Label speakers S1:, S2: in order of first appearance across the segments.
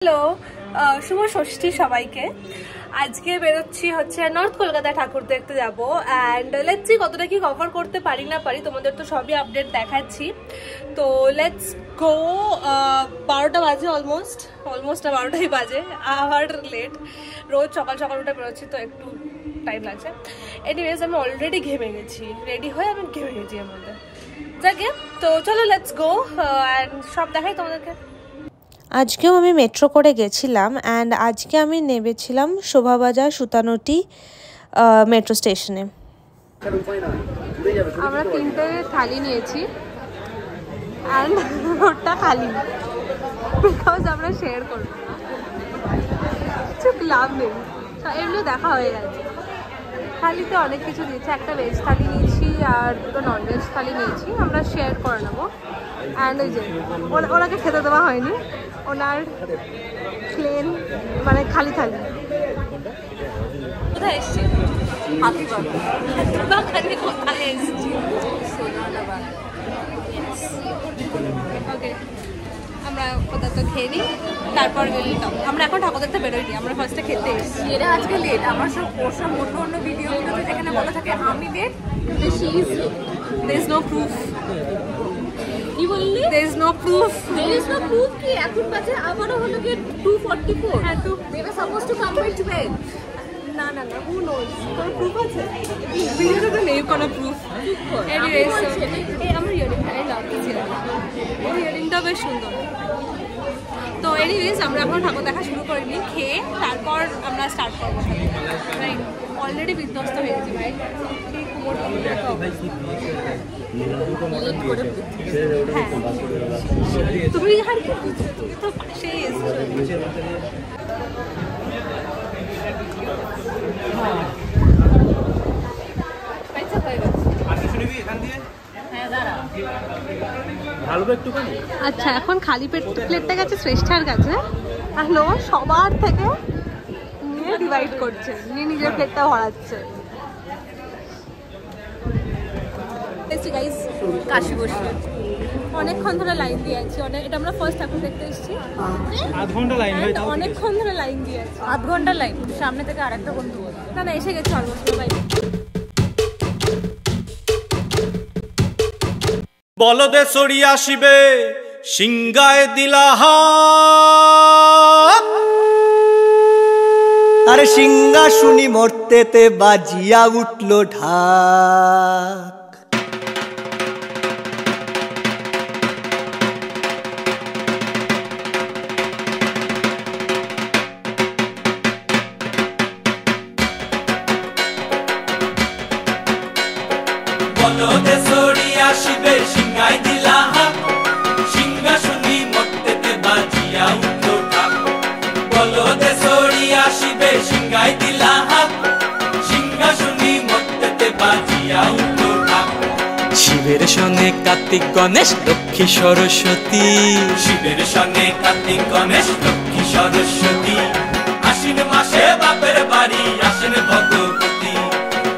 S1: Hello, শুভ ষষ্ঠী সবাইকে। আজকে বেরোচ্ছি হচ্ছে নর্থ কলকাতা ঠাকুর দেখতে যাবো। অ্যান্ড লেটস সি কতটা কি কভার করতে পারি না পারি, তোমাদের তো সবই আপডেট দেখাচ্ছি। তো লেটস গো। 12টা বাজে, অলমোস্ট 12টাই বাজে, আবার লেট। রোজ সকাল সকাল উঠে বেরোচ্ছি তো একটু টাইম লাগছে। এনিওয়েজ আমি অলরেডি ঘেমে গেছি, রেডি হয়ে আমি ঘেমে গেছি এর মধ্যে। যাকে তো চলো লেটস গো অ্যান্ড সব দেখাই তোমাদেরকে।
S2: আজকেও আমি মেট্রো করে গেছিলাম অ্যান্ড আজকে আমি নেমেছিলাম শোভাবাজার সুতানুটি মেট্রো স্টেশনে।
S1: আমরা 3টে থালি নিয়েছি অ্যান্ড রোডটা খালি, বিকজ আমরা শেয়ার করবো, কিছু লাভ নেই। এমনিও দেখা হয়ে গেছে। থালিতে অনেক কিছু দিয়েছে, একটা ভেজ থালি নিয়েছি আর দুটো ননভেজ থালি নিয়েছি, আমরা শেয়ার করে নেবো। অ্যান্ড ওই যে ওনাকে খেতে দেওয়া হয়নি, ওনার প্লেন মানে খালি থালি। কোথায় এসছি? কোথায় এসছি? ওকে, আমরা কোথাও তো খেয়ে নিই, তারপর বেরোতাম। আমরা এখন ঠাকুর দেখতে বেরোইনি, আমরা ফার্স্টে খেতে এসেছি।
S3: এরা আজকে লেট। আমার সব ওসব অন্য ভিডিওগুলোতে যেখানে বলা থাকে আমি late,
S1: there is no proof.
S3: কি বললি?
S1: There is no proof.
S3: There is no proof কি এখন বাজে আবারও হলো কি 2:44।
S1: হ্যাঁ, তো
S3: they were supposed to come by 12।
S1: না না না, who knows? কোনো proof আছে? ভিডিওতে তো নেই কোনো proof. Anyways, এই আমার ইয়ারিং ভালো লাগছে, ওই ইয়ারিংটা বেশ সুন্দর। তো এনিওয়েজ আমরা এখন ঠাকুর দেখা শুরু করিনি, খেয়ে তারপর আমরা স্টার্ট করবো। রাইট, অলরেডি বিধ্বস্ত হয়ে গেছি ভাই। তুমি আর তুমি তো পাশেই এসছো। আচ্ছা, এখন খালি প্লেটটা গেছে শ্রেষ্ঠার কাছে, আর ও সবার থেকে নিয়ে ডিভাইড করছে, নিয়ে নিজের প্লেটটা ভরাচ্ছে। কাশি বসে অনেকক্ষণ ধরে লাইন দিয়ে আছি, এটা আমরা ফার্স্ট ঠাকুর দেখতে এসেছি,
S4: আধ ঘন্টা লাইন,
S1: অনেকক্ষণ ধরে লাইন দিয়ে আছি।
S3: আধ ঘন্টা লাইন, সামনে থেকে আরেকটা বন্ধু
S1: না না এসে গেছে অলমোস্ট ভাই।
S4: বলদে সরিয়া শিবে সিংগায় দিলাহা,
S5: আরে সিংহা শুনি মর্তেতে বাজিয়া উঠল ঢাক।
S4: বলদে সরিয়া শিবে সিংগায় দিলাহা, সিংহা শুনি মর্তেতে বাজিয়া উঠল ঢাক। বলদে সরিয়া শিবে সিংগায় দিলাহা, সিংহা শুনি মর্তেতে বাজিয়া উঠল ঢাক।
S6: শিবের সঙ্গে কার্তিক গণেশ লক্ষ্মী সরস্বতী,
S4: শিবের সঙ্গে কার্তিক গণেশ লক্ষ্মী সরস্বতী। আশ্বিন মাসে বাপের বাড়ি আসেন ভগবতী,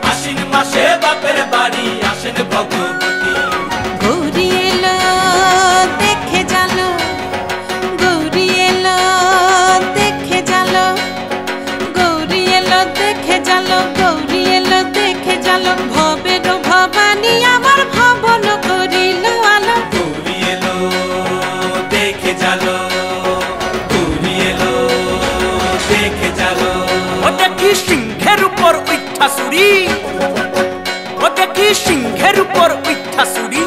S4: আশ্বিন মাসে বাপের বাড়ি আসেন ভগবতী।
S2: গৌরী এলো দেখে জালো, গৌরী এলো দেখে জালো, গৌরী এলো দেখে জালো, গৌরী এলো দেখে জালো, ভবের ভবানী আমার ভবন করিল আলো।
S4: গৌরী এলো দেখে জালো, গৌরী এলো দেখে জালো।
S6: ওটা কি সিংহের উপর উঠা-সুরি, ওটা কি সিংহের উপর উঠা-সুরি,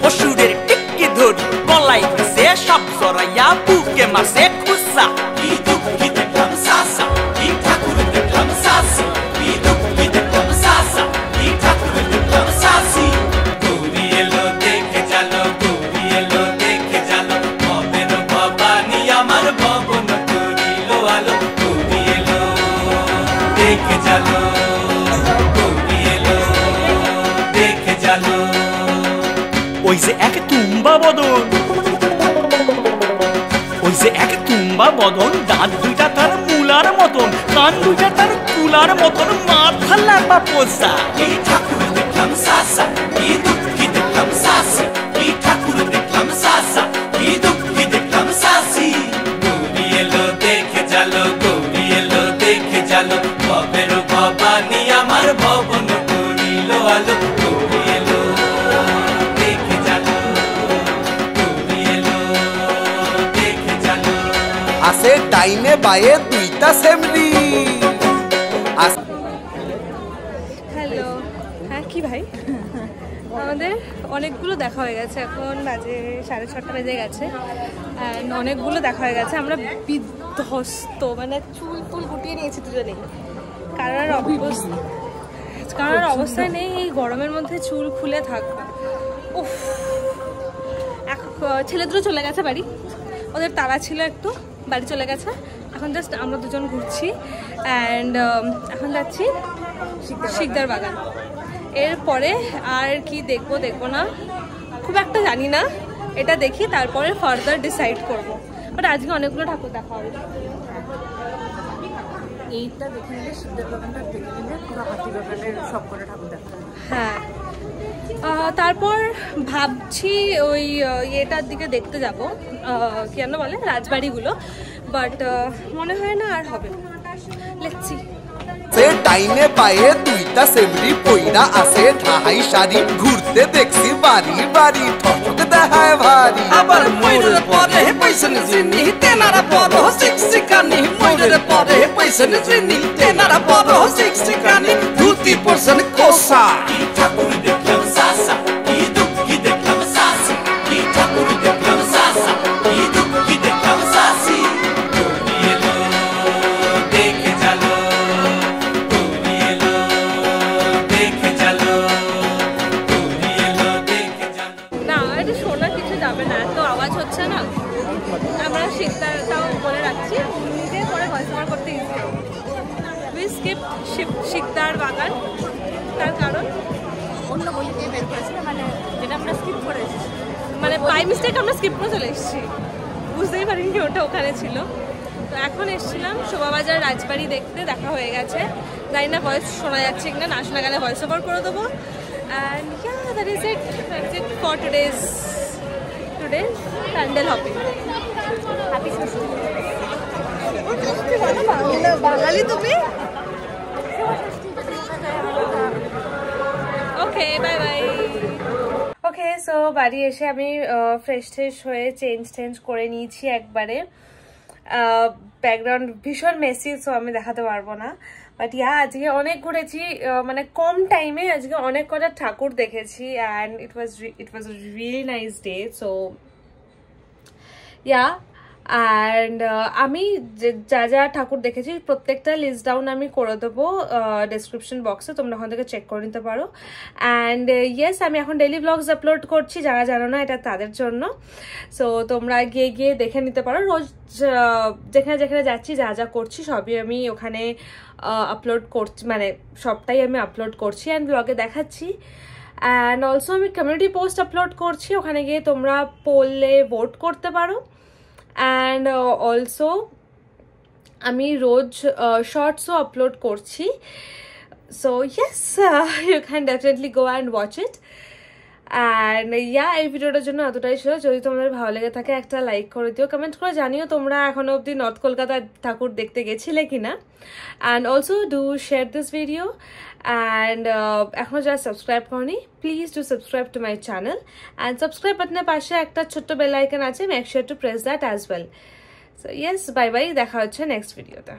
S6: অসুরের টিক্কি ধরি গলায় সে সব জড়াইয়া বুকে মাসে খুসা।
S4: কি দুঃখী দেখলাম সাসা, কি ঠাকুর দেখলাম সাসি, কি দুঃখী দেখলাম সাসা, কি ঠাকুর দেখলাম সাসি। গৌরী এলো দেখে জালো, গৌরী এলো দেখে জালো, ভবের ভবানী আমার ভবন করিল আলো। গৌরী এলো দেখে জালো, গৌরী এলো দেখে জালো।
S6: ওই যে এক তুম্বা বদন, ওই যে এক তুম্বা বদন, দাঁত দুইটা তার মূলার মতন, কান দুইটা তার তুলার মতন, মাথা লাপা পোষা।
S4: কি ঠাকুর দেখলাম সাসা, কি দুঃখী দেখলাম সাসি, কি ঠাকুর দেখলাম সাসা, কি দুঃখী দেখলাম সাসি। গৌরী এলো
S7: আছে ডাইনে বায়ে দুইটা সেমরি।
S1: হ্যালো, হ্যাঁ কি ভাই, আমাদের অনেকগুলো দেখা হয়ে গেছে, এখন বাজে 6:30 বেজে গেছে অ্যান্ড অনেকগুলো দেখা হয়ে গেছে। আমরা বিধ্বস্ত, মানে চুল ফুল গুটিয়ে নিয়েছি দুজনেই, কারোর অবস্থায় নেই এই গরমের মধ্যে চুল খুলে থাকা। উফ, ছেলে দুটো চলে গেছে বাড়ি, ওদের তাড়া ছিল একটু, বাড়ি চলে গেছে। এখন জাস্ট আমরা দুজন ঘুরছি অ্যান্ড এখন যাচ্ছি শিকদার বাগান। এরপরে আর কি দেখবো না খুব একটা জানি না, এটা দেখি তারপরে ফার্দার ডিসাইড করব। বাট আজকে অনেকগুলো ঠাকুর দেখা হবে।
S3: এইটা দেখে নিলে শিকদার বাগানটা দেখে নিলে পুরো হাতিবাগানের সব কটা ঠাকুর দেখা হবে।
S1: হ্যাঁ, তারপর ভাবছি ওই ইয়েটার দিকে দেখতে যাব, কি যেন বলে, রাজবাড়িগুলো, বাট মনে হয় না আর হবে। লেটসি।
S7: ডাইনে পায়ে দুইটা সেমরি পইরা আছে ঢাহাই শাড়ি, ঘুরতে দেখছি বাড়ি বাড়ি ঠক দেখায় ভারী।
S6: আবার ময়ূরের পরে পয়সা নিজিনি তেনারা বড় শিক্ষিকানি, ময়ূরের পরে পয়সা নিজিনি তেনারা বড় শিক্ষিকানি, ধুতি পরছেন কোসা।
S4: কি ঠাকুর দেখলাম সাসা, কি দুঃখী দেখলাম সাসি, কি ঠাকুর দেখলাম সাসা, কি দুঃখী দেখলাম সাসি। গৌরী এলো দেখে চলো, গৌরী এলো দেখে চলো, গৌরী এলো দেখে চলো।
S1: না, এটা শোনা কিছু যাবে না, এত আওয়াজ হচ্ছে না। আমরা শিকদারটাও বলে রাখছি, নিজে পরে ভয়েস ওভার করতে ইজি। উই স্কিপ শিকদার বাগান, তার কারণ
S3: অন্য বই দিয়ে বের করেছিল, মানে যেটা আমরা স্কিপ করে এসেছি,
S1: মানে বাই মিস্টেক আমরা স্কিপ করে চলে এসেছি, বুঝতেই পারিনি ওটা ওখানে ছিল। তো এখন এসেছিলাম শোভাবাজার রাজবাড়ি দেখতে, দেখা হয়ে গেছে। জানি না ভয়েস শোনা যাচ্ছে কিনা, না শোনা গেলে ভয়েস ওভার করে দেবো। And yeah, that is it for today's pandal hopping.
S3: Happy Shashthi.
S1: Bangali তুমি? Okay, bye bye. Okay, so বাড়ি এসে আমি ফ্রেশ হয়ে চেঞ্জ করে নিয়েছি একবারে। ব্যাকগ্রাউন্ড ভীষণ মেসি, সো আমি দেখাতে পারবো না। বাট ইয়া, আজকে অনেক ঘুরেছি, মানে কম টাইমে আজকে অনেক কটা ঠাকুর দেখেছি and it was really nice day. So yeah, and আমি যা যা ঠাকুর দেখেছি প্রত্যেকটা লিস্ট ডাউন আমি করে দেবো ডেসক্রিপশন বক্সে, তোমরা ওখান থেকে চেক করে নিতে পারো। অ্যান্ড ইয়েস, আমি এখন ডেইলি ব্লগস আপলোড করছি, যারা জানো না এটা তাদের জন্য। সো তোমরা গিয়ে দেখে নিতে পারো, রোজ যেখানে যাচ্ছি যা যা করছি সবই আমি ওখানে আপলোড করছি, মানে সবটাই আমি আপলোড করছি অ্যান্ড ব্লগে দেখাচ্ছি। অ্যান্ড অলসো আমি কমিউনিটি পোস্ট আপলোড করছি, ওখানে গিয়ে তোমরা পোলে ভোট করতে পারো। অ্যান্ড অলসো আমি রোজ শর্টসও আপলোড করছি, so yes, you can definitely go and watch it. And yeah, এই ভিডিওটার জন্য এতটাই ছিল। যদি তোমাদের ভালো লেগে থাকে একটা লাইক করে দিও, কমেন্ট করে জানিও তোমরা এখনো অবধি নর্থ কলকাতার ঠাকুর দেখতে গেছিলে কিনা। And also do share this video. And এখনও যারা সাবস্ক্রাইব করনি, please do subscribe to my channel. And subscribe বাটনের পাশে একটা ছোট্ট বেল আইকন আছে, make sure to press that as well. So yes, bye bye, দেখা হচ্ছে নেক্সট ভিডিওতে।